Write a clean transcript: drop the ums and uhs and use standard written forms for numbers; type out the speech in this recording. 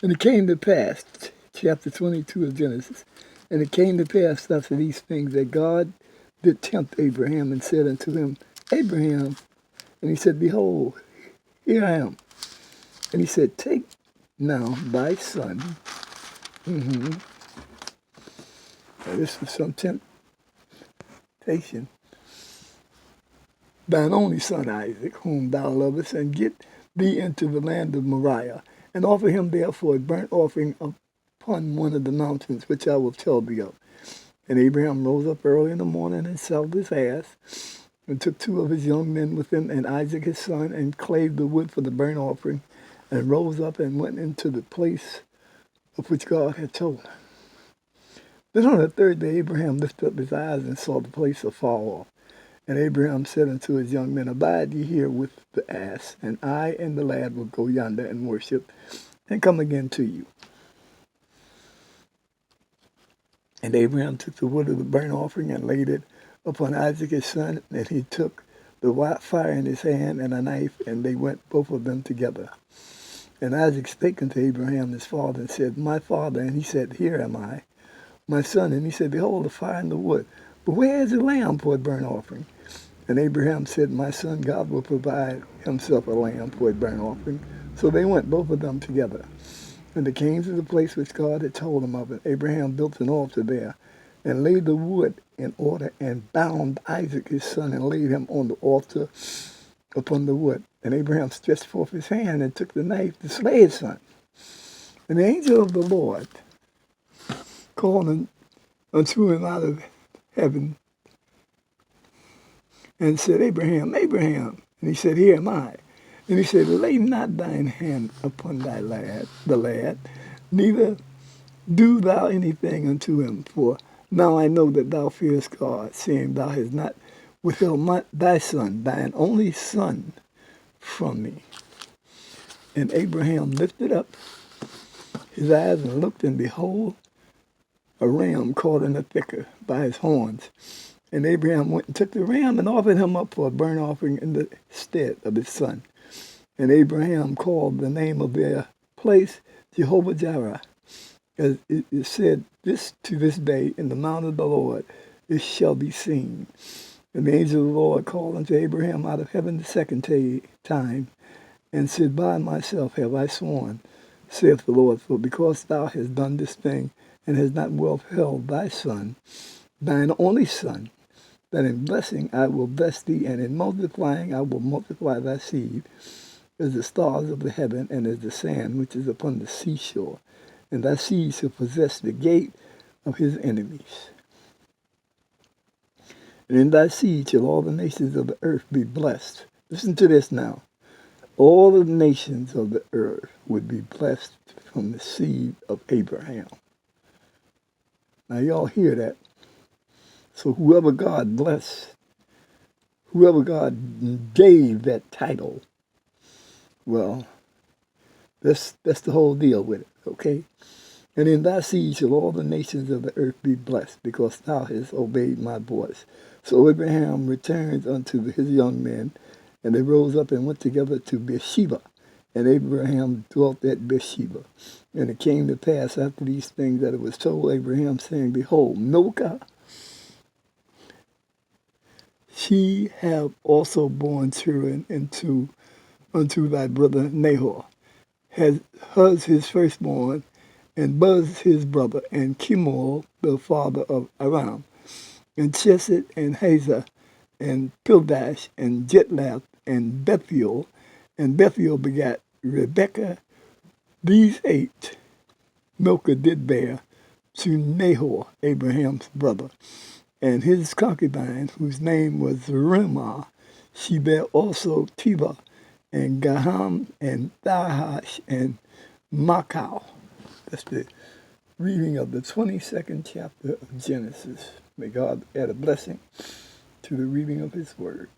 And it came to pass, chapter 22 of Genesis, and it came to pass after these things that God did tempt Abraham and said unto him, Abraham, and he said, Behold, here I am. And he said, Take now thy son. Now this was some temptation. Thine only son Isaac, whom thou lovest, and get thee into the land of Moriah, and offer him therefore a burnt offering upon one of the mountains which I will tell thee of. And Abraham rose up early in the morning and saddled his ass, and took two of his young men with him, and Isaac his son, and clave the wood for the burnt offering, and rose up and went into the place of which God had told him. Then on the third day Abraham lifted up his eyes and saw the place afar off. And Abraham said unto his young men, Abide ye here with the ass, and I and the lad will go yonder and worship, and come again to you. And Abraham took the wood of the burnt offering and laid it upon Isaac his son, and he took the white fire in his hand and a knife, and they went both of them together. And Isaac spake unto Abraham his father, and said, My father. And he said, Here am I, my son. And he said, Behold, the fire and the wood, but where is the lamb for a burnt offering? And Abraham said, My son, God will provide himself a lamb for a burnt offering. So they went, both of them together. And they came to the place which God had told him of. And Abraham built an altar there, and laid the wood in order, and bound Isaac his son, and laid him on the altar upon the wood. And Abraham stretched forth his hand, and took the knife to slay his son. And the angel of the Lord called unto him out of heaven, and said, Abraham, Abraham. And he said, Here am I. And he said, Lay not thine hand upon the lad, neither do thou anything unto him. For now I know that thou fearest God, seeing thou hast not withheld thy son, thine only son, from me. And Abraham lifted up his eyes and looked, and behold, a ram caught in a thicket by his horns. And Abraham went and took the ram and offered him up for a burnt offering in the stead of his son. And Abraham called the name of their place Jehovah-Jireh, as it is said, this to this day, in the mount of the Lord it shall be seen. And the angel of the Lord called unto Abraham out of heaven the second time, and said, By myself have I sworn, saith the Lord, for because thou hast done this thing, and hast not withheld thy son, thine only son, that in blessing I will bless thee, and in multiplying I will multiply thy seed, as the stars of the heaven, and as the sand which is upon the seashore. And thy seed shall possess the gate of his enemies. And in thy seed shall all the nations of the earth be blessed. Listen to this now. All the nations of the earth would be blessed from the seed of Abraham. Now y'all hear that. So whoever God blessed, whoever God gave that title, well, that's the whole deal with it, okay? And in thy seed shall all the nations of the earth be blessed, because thou hast obeyed my voice. So Abraham returned unto his young men, and they rose up and went together to Beersheba. And Abraham dwelt at Beersheba. And it came to pass after these things that it was told Abraham, saying, Behold, Milcah, she have also borne children unto thy brother Nahor, has Huz his firstborn, and Buz his brother, and Kemuel the father of Aram, and Chesed, and Hazah, and Pildash, and Jetlath, and Bethuel. And Bethuel begat Rebekah. These 8 Milcah did bear to Nahor, Abraham's brother. And his concubine, whose name was Reumah, she bare also Tebah, and Gaham, and Thahash, and Makau. That's the reading of the 22nd chapter of Genesis. May God add a blessing to the reading of his word.